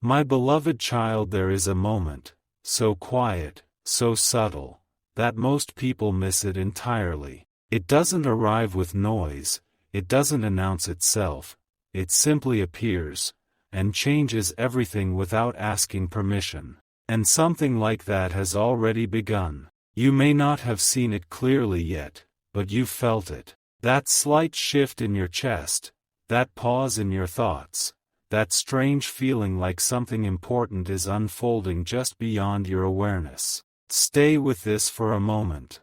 My beloved child, there is a moment, so quiet, so subtle, that most people miss it entirely. It doesn't arrive with noise, it doesn't announce itself, it simply appears, and changes everything without asking permission. And something like that has already begun. You may not have seen it clearly yet, but you felt it. That slight shift in your chest, that pause in your thoughts, that strange feeling like something important is unfolding just beyond your awareness. Stay with this for a moment.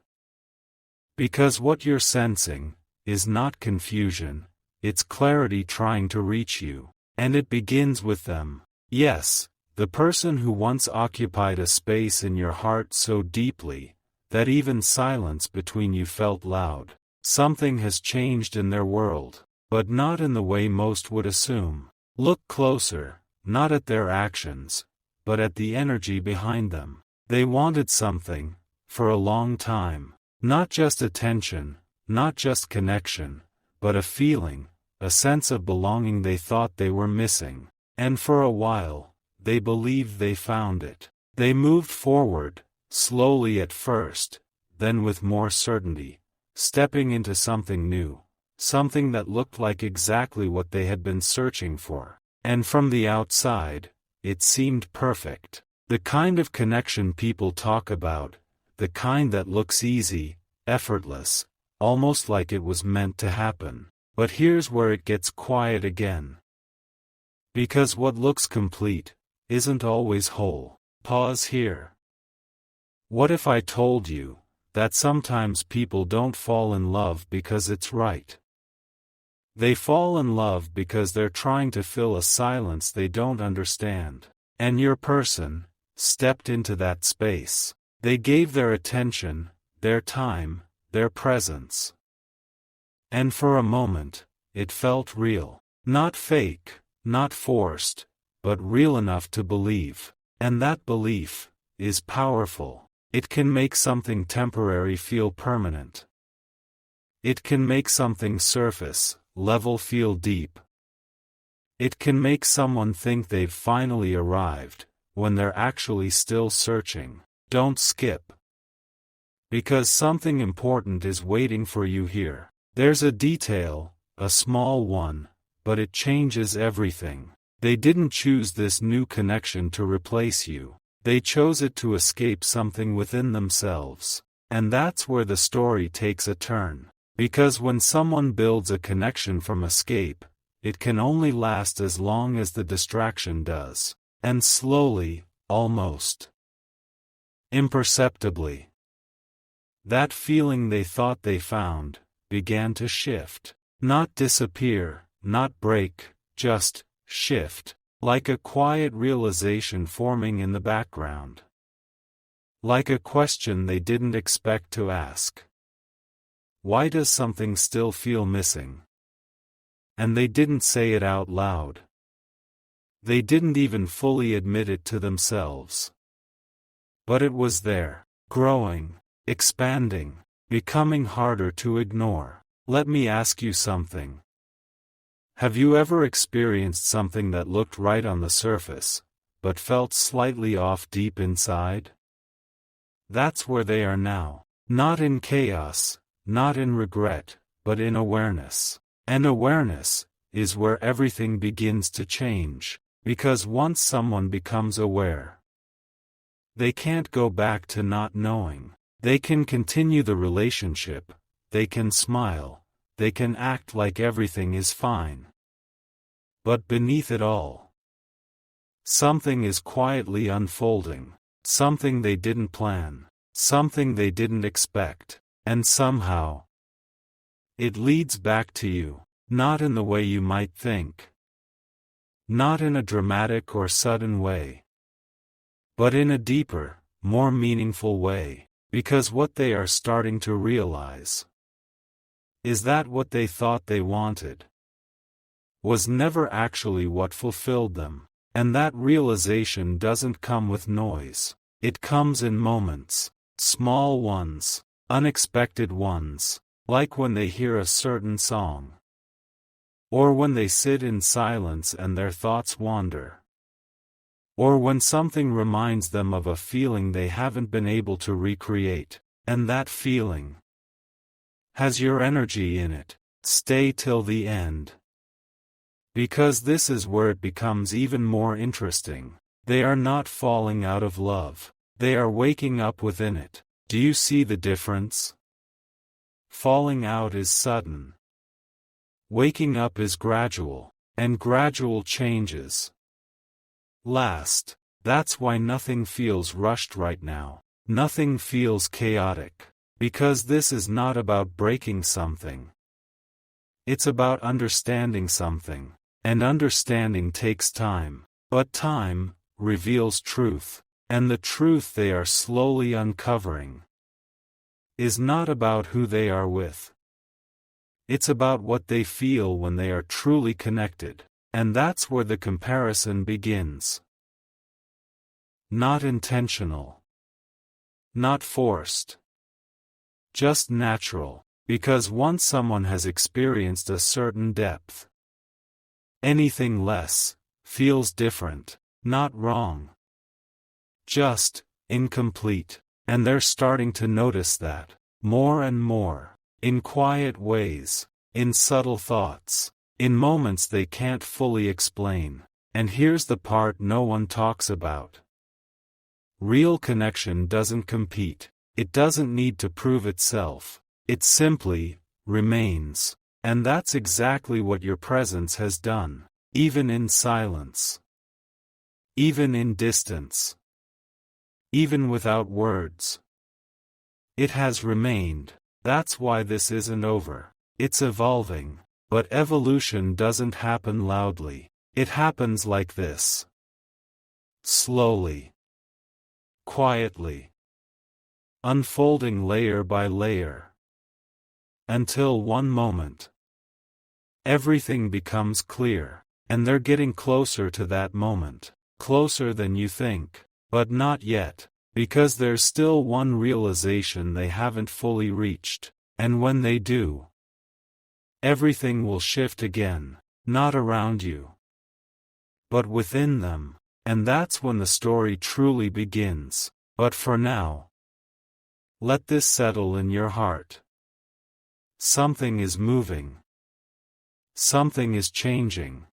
Because what you're sensing is not confusion, it's clarity trying to reach you. And it begins with them. Yes, the person who once occupied a space in your heart so deeply that even silence between you felt loud. Something has changed in their world, but not in the way most would assume. Look closer, not at their actions, but at the energy behind them. They wanted something, for a long time. Not just attention, not just connection, but a feeling, a sense of belonging they thought they were missing. And for a while, they believed they found it. They moved forward, slowly at first, then with more certainty, stepping into something new, something that looked like exactly what they had been searching for. And from the outside, it seemed perfect. The kind of connection people talk about, the kind that looks easy, effortless, almost like it was meant to happen. But here's where it gets quiet again. Because what looks complete isn't always whole. Pause here. What if I told you that sometimes people don't fall in love because it's right? They fall in love because they're trying to fill a silence they don't understand. And your person stepped into that space. They gave their attention, their time, their presence. And for a moment, it felt real. Not fake, not forced, but real enough to believe. And that belief is powerful. It can make something temporary feel permanent. It can make something surface level feel deep. It can make someone think they've finally arrived, when they're actually still searching. Don't skip. Because something important is waiting for you here. There's a detail, a small one, but it changes everything. They didn't choose this new connection to replace you. They chose it to escape something within themselves. And that's where the story takes a turn. Because when someone builds a connection from escape, it can only last as long as the distraction does. And slowly, almost imperceptibly, that feeling they thought they found began to shift. Not disappear, not break, just shift. Like a quiet realization forming in the background. Like a question they didn't expect to ask. Why does something still feel missing? And they didn't say it out loud. They didn't even fully admit it to themselves. But it was there, growing, expanding, becoming harder to ignore. Let me ask you something. Have you ever experienced something that looked right on the surface, but felt slightly off deep inside? That's where they are now. Not in chaos, not in regret, but in awareness. And awareness is where everything begins to change. Because once someone becomes aware, they can't go back to not knowing. They can continue the relationship, they can smile, they can act like everything is fine. But beneath it all, something is quietly unfolding, something they didn't plan, something they didn't expect, and somehow, it leads back to you, not in the way you might think. Not in a dramatic or sudden way, but in a deeper, more meaningful way. Because what they are starting to realize is that what they thought they wanted was never actually what fulfilled them. And that realization doesn't come with noise. It comes in moments, small ones, unexpected ones, like when they hear a certain song. Or when they sit in silence and their thoughts wander. or when something reminds them of a feeling they haven't been able to recreate, and that feeling has your energy in it. Stay till the end. Because this is where it becomes even more interesting. They are not falling out of love. They are waking up within it. Do you see the difference? Falling out is sudden. Waking up is gradual, and gradual changes last. That's why nothing feels rushed right now. Nothing feels chaotic. Because this is not about breaking something. It's about understanding something. And understanding takes time. But time reveals truth. And the truth they are slowly uncovering is not about who they are with. It's about what they feel when they are truly connected. And that's where the comparison begins. Not intentional. Not forced. Just natural. Because once someone has experienced a certain depth, anything less feels different, not wrong. Just incomplete. And they're starting to notice that, more and more, in quiet ways, in subtle thoughts, in moments they can't fully explain. And here's the part no one talks about. Real connection doesn't compete. It doesn't need to prove itself. It simply remains. And that's exactly what your presence has done, even in silence, even in distance. Even without words. It has remained. That's why this isn't over. It's evolving. But evolution doesn't happen loudly. It happens like this. Slowly. Quietly. Unfolding layer by layer. Until one moment, everything becomes clear. And they're getting closer to that moment. Closer than you think. But not yet, because there's still one realization they haven't fully reached, and when they do, everything will shift again, not around you, but within them, and that's when the story truly begins. But for now, let this settle in your heart. Something is moving. Something is changing.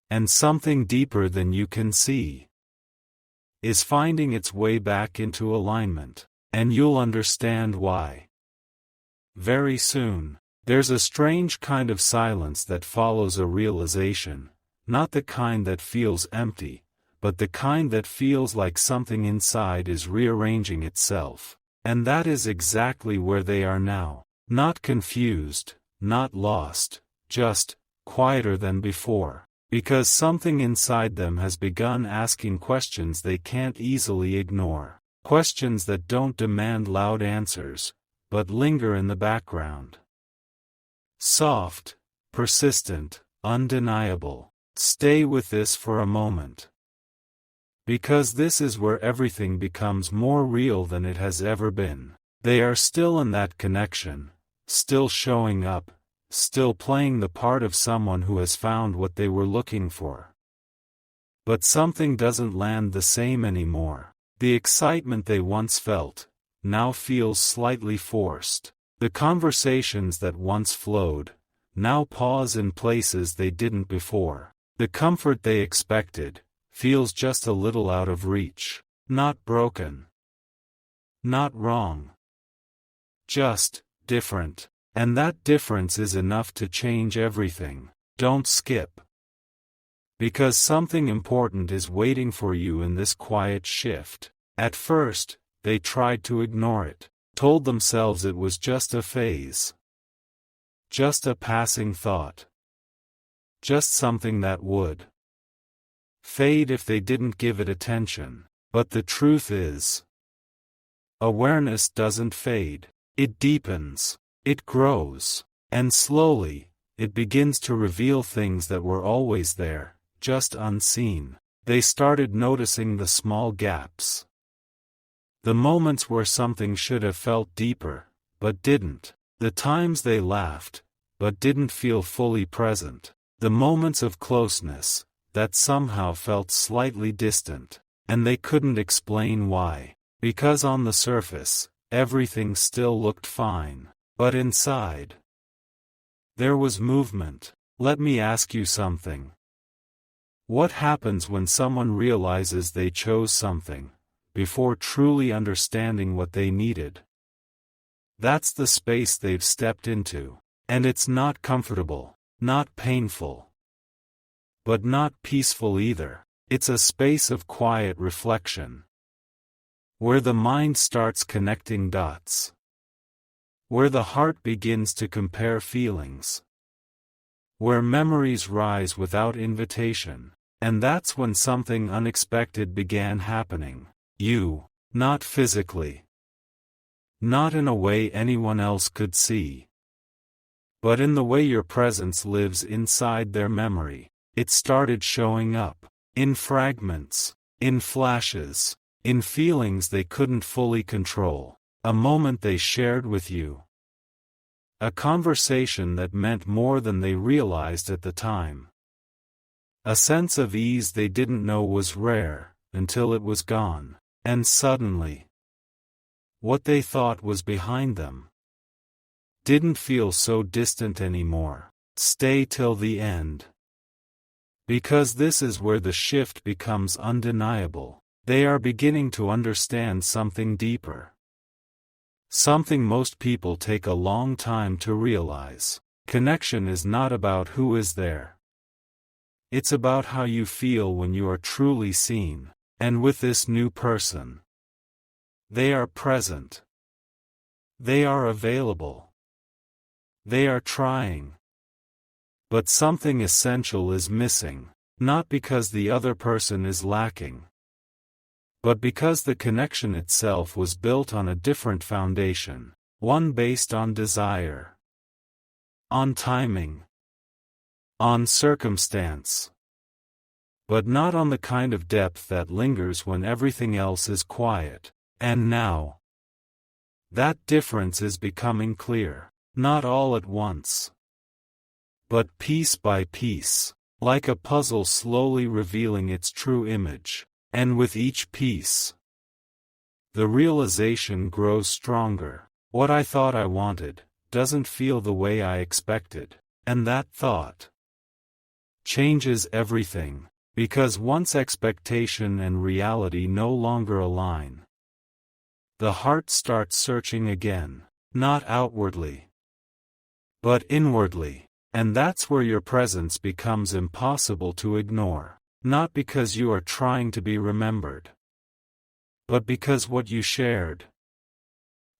And something deeper than you can see is finding its way back into alignment, and you'll understand why. Very soon, there's a strange kind of silence that follows a realization, not the kind that feels empty, but the kind that feels like something inside is rearranging itself, and that is exactly where they are now, not confused, not lost, just quieter than before. Because something inside them has begun asking questions they can't easily ignore. Questions that don't demand loud answers, but linger in the background. Soft, persistent, undeniable. Stay with this for a moment. Because this is where everything becomes more real than it has ever been. They are still in that connection, still showing up, still playing the part of someone who has found what they were looking for. But something doesn't land the same anymore. The excitement they once felt now feels slightly forced. The conversations that once flowed now pause in places they didn't before. The comfort they expected feels just a little out of reach. Not broken. Not wrong. Just different. And that difference is enough to change everything. Don't skip. Because something important is waiting for you in this quiet shift. At first, they tried to ignore it, told themselves it was just a phase. Just a passing thought. Just something that would fade if they didn't give it attention. But the truth is, awareness doesn't fade. It deepens. It grows, and slowly, it begins to reveal things that were always there, just unseen. They started noticing the small gaps. The moments where something should have felt deeper, but didn't. The times they laughed, but didn't feel fully present. The moments of closeness that somehow felt slightly distant, and they couldn't explain why. Because on the surface, everything still looked fine, but inside, there was movement. Let me ask you something. What happens when someone realizes they chose something, before truly understanding what they needed? That's the space they've stepped into. And it's not comfortable, not painful, but not peaceful either. It's a space of quiet reflection, where the mind starts connecting dots, where the heart begins to compare feelings, where memories rise without invitation. And that's when something unexpected began happening. Not physically, not in a way anyone else could see, but in the way your presence lives inside their memory. It started showing up, in fragments, in flashes, in feelings they couldn't fully control, a moment they shared with you, a conversation that meant more than they realized at the time, a sense of ease they didn't know was rare, until it was gone, and suddenly, what they thought was behind them didn't feel so distant anymore. Stay till the end, because this is where the shift becomes undeniable. They are beginning to understand something deeper, something most people take a long time to realize. Connection is not about who is there. It's about how you feel when you are truly seen. And with this new person, they are present. They are available. They are trying. But something essential is missing, not because the other person is lacking, but because the connection itself was built on a different foundation, one based on desire, on timing, on circumstance, but not on the kind of depth that lingers when everything else is quiet. And now, that difference is becoming clear, not all at once, but piece by piece, like a puzzle slowly revealing its true image. And with each piece, the realization grows stronger. What I thought I wanted doesn't feel the way I expected, and that thought changes everything, because once expectation and reality no longer align, the heart starts searching again, not outwardly, but inwardly, and that's where your presence becomes impossible to ignore, not because you are trying to be remembered, but because what you shared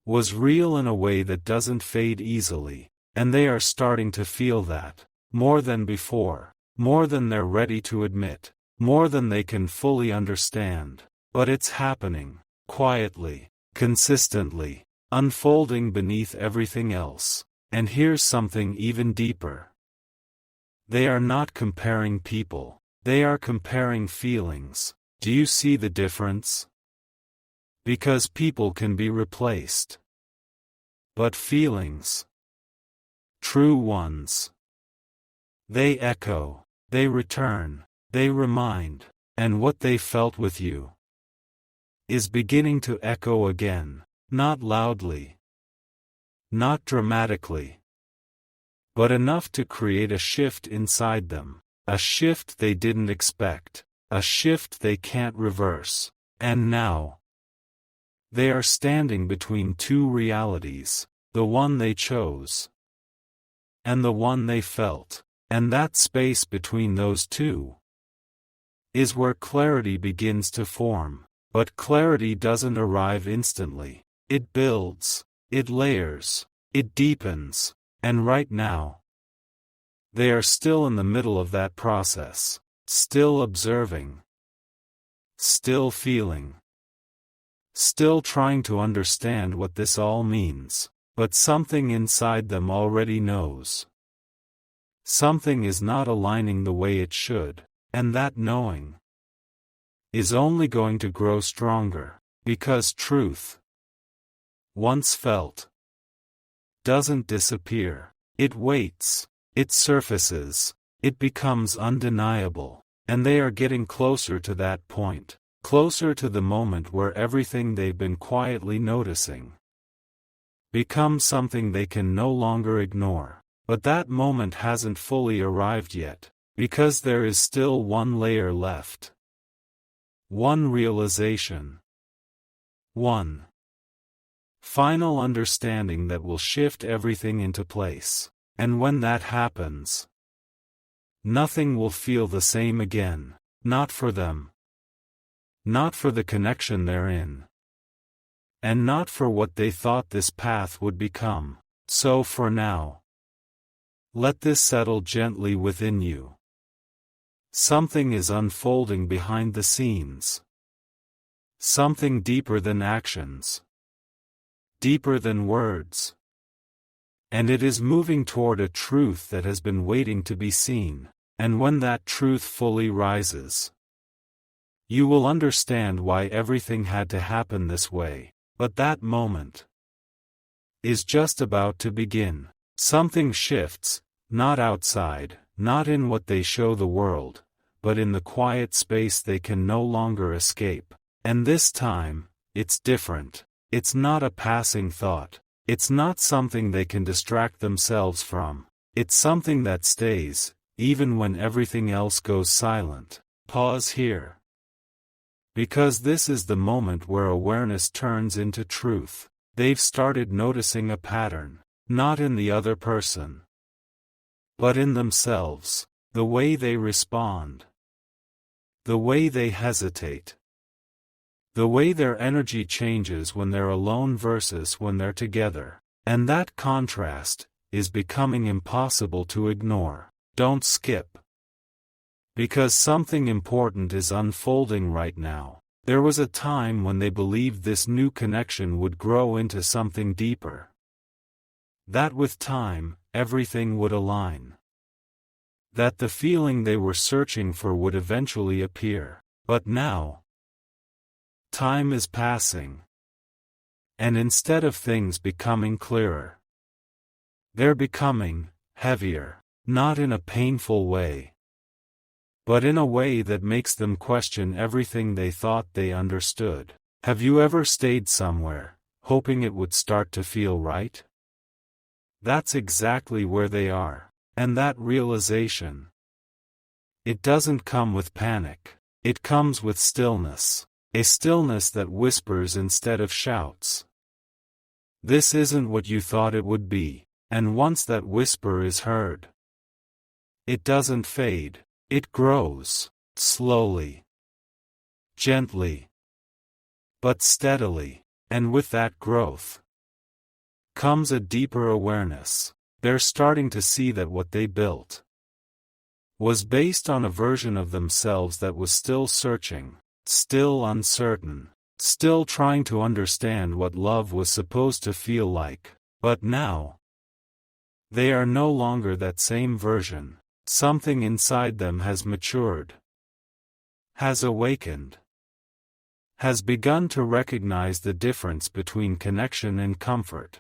was real in a way that doesn't fade easily, and they are starting to feel that, more than before. More than they're ready to admit, more than they can fully understand. But it's happening, quietly, consistently, unfolding beneath everything else. And here's something even deeper. They are not comparing people, they are comparing feelings. Do you see the difference? Because people can be replaced. But feelings, true ones, they echo. They return, they remind, and what they felt with you is beginning to echo again, not loudly, not dramatically, but enough to create a shift inside them, a shift they didn't expect, a shift they can't reverse. And now, they are standing between two realities, the one they chose, and the one they felt. And that space between those two is where clarity begins to form. But clarity doesn't arrive instantly. It builds, it layers, it deepens, and right now, they are still in the middle of that process, still observing, still feeling, still trying to understand what this all means. But something inside them already knows. Something is not aligning the way it should, and that knowing is only going to grow stronger, because truth, once felt, doesn't disappear. It waits, it surfaces, it becomes undeniable. And they are getting closer to that point, closer to the moment where everything they've been quietly noticing becomes something they can no longer ignore. But that moment hasn't fully arrived yet, because there is still one layer left. One realization. One final understanding that will shift everything into place. And when that happens, nothing will feel the same again. Not for them. Not for the connection they're in. And not for what they thought this path would become. So for now, let this settle gently within you. Something is unfolding behind the scenes. Something deeper than actions. Deeper than words. And it is moving toward a truth that has been waiting to be seen. And when that truth fully rises, you will understand why everything had to happen this way. But that moment is just about to begin. Something shifts, not outside, not in what they show the world, but in the quiet space they can no longer escape. And this time, it's different. It's not a passing thought. It's not something they can distract themselves from. It's something that stays, even when everything else goes silent. Pause here. Because this is the moment where awareness turns into truth. They've started noticing a pattern, not in the other person, but in themselves. The way they respond. The way they hesitate. The way their energy changes when they're alone versus when they're together. And that contrast is becoming impossible to ignore. Don't skip. Because something important is unfolding right now. There was a time when they believed this new connection would grow into something deeper. That with time, everything would align. That the feeling they were searching for would eventually appear. But now, time is passing. And instead of things becoming clearer, they're becoming heavier. Not in a painful way, but in a way that makes them question everything they thought they understood. Have you ever stayed somewhere, hoping it would start to feel right? That's exactly where they are. And that realization, it doesn't come with panic. It comes with stillness. A stillness that whispers instead of shouts. This isn't what you thought it would be. And once that whisper is heard, it doesn't fade. It grows, slowly, gently, but steadily. And with that growth comes a deeper awareness. They're starting to see that what they built was based on a version of themselves that was still searching, still uncertain, still trying to understand what love was supposed to feel like. But now, they are no longer that same version. Something inside them has matured, has awakened, has begun to recognize the difference between connection and comfort,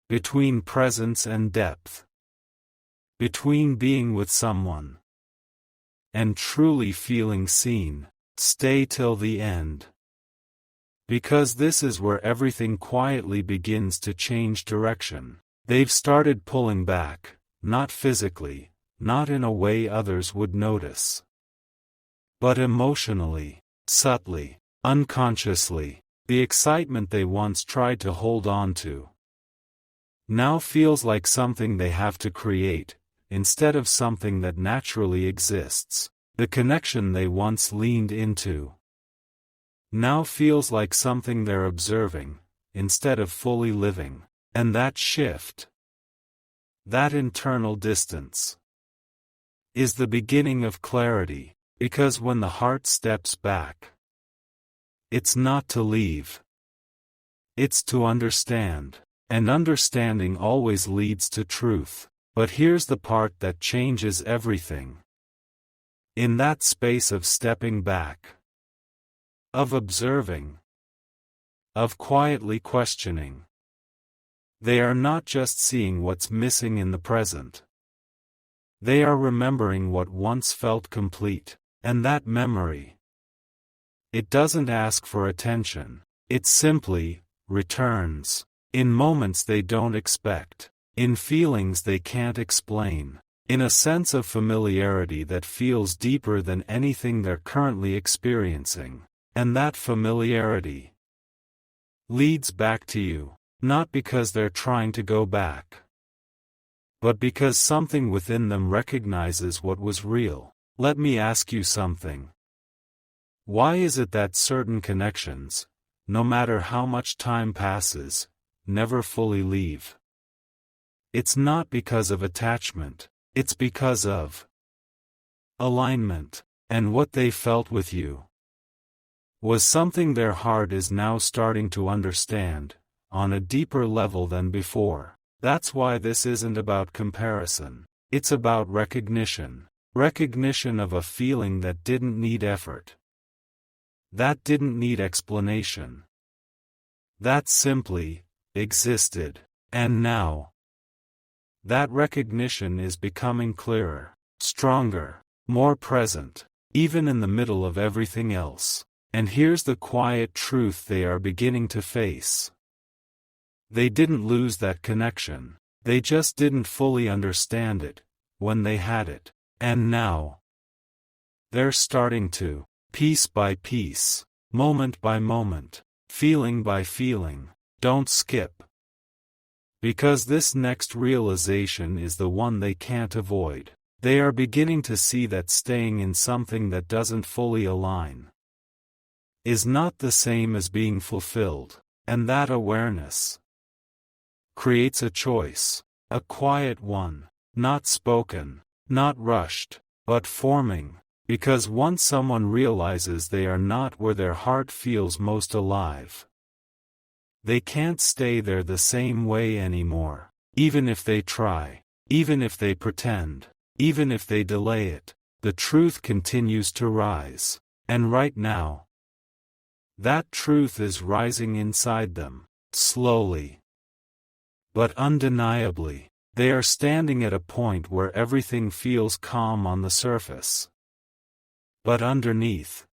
between presence and depth, between being with someone and truly feeling seen. Stay till the end. Because this is where everything quietly begins to change direction. They've started pulling back, not physically, not in a way others would notice, but emotionally, subtly, unconsciously. The excitement they once tried to hold on to now feels like something they have to create, instead of something that naturally exists. The connection they once leaned into now feels like something they're observing, instead of fully living. And that shift, that internal distance, is the beginning of clarity. Because when the heart steps back, it's not to leave, it's to understand. And understanding always leads to truth. But here's the part that changes everything. In that space of stepping back, of observing, of quietly questioning, they are not just seeing what's missing in the present. They are remembering what once felt complete, and that memory, it doesn't ask for attention. It simply returns. In moments they don't expect. In feelings they can't explain. In a sense of familiarity that feels deeper than anything they're currently experiencing. And that familiarity leads back to you, not because they're trying to go back, but because something within them recognizes what was real. Let me ask you something. Why is it that certain connections, no matter how much time passes, never fully leave? It's not because of attachment, it's because of alignment, and what they felt with you was something their heart is now starting to understand, on a deeper level than before. That's why this isn't about comparison. It's about recognition. Recognition of a feeling that didn't need effort. That didn't need explanation. That simply existed. And now, that recognition is becoming clearer, stronger, more present, even in the middle of everything else. And here's the quiet truth they are beginning to face. They didn't lose that connection. They just didn't fully understand it when they had it. And now, they're starting to, piece by piece, moment by moment, feeling by feeling. Don't skip. Because this next realization is the one they can't avoid. They are beginning to see that staying in something that doesn't fully align is not the same as being fulfilled, and that awareness creates a choice, a quiet one, not spoken, not rushed, but forming, because once someone realizes they are not where their heart feels most alive, they can't stay there the same way anymore. Even if they try, even if they pretend, even if they delay it, the truth continues to rise. And right now, that truth is rising inside them, slowly, but undeniably. They are standing at a point where everything feels calm on the surface. But underneath,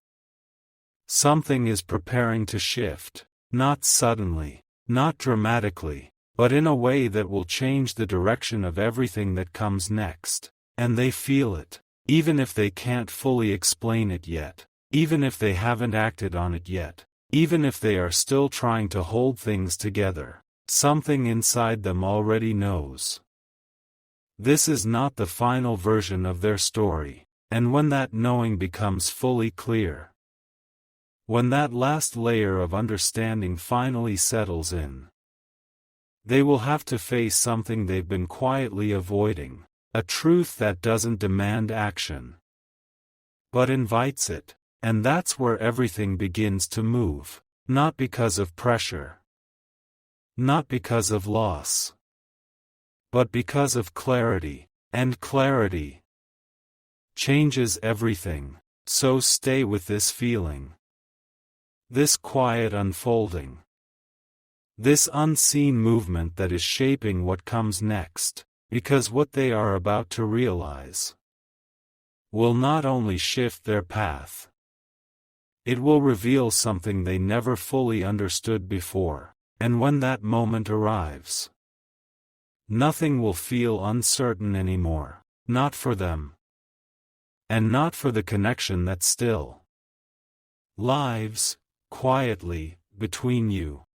something is preparing to shift, not suddenly, not dramatically, but in a way that will change the direction of everything that comes next. And they feel it, even if they can't fully explain it yet, even if they haven't acted on it yet, even if they are still trying to hold things together. Something inside them already knows. This is not the final version of their story, and when that knowing becomes fully clear, when that last layer of understanding finally settles in, they will have to face something they've been quietly avoiding, a truth that doesn't demand action, but invites it, and that's where everything begins to move, not because of pressure, not because of loss, but because of clarity, and clarity changes everything. So stay with this feeling, this quiet unfolding, this unseen movement that is shaping what comes next, because what they are about to realize will not only shift their path, it will reveal something they never fully understood before. And when that moment arrives, nothing will feel uncertain anymore, not for them, and not for the connection that still lives quietly between you.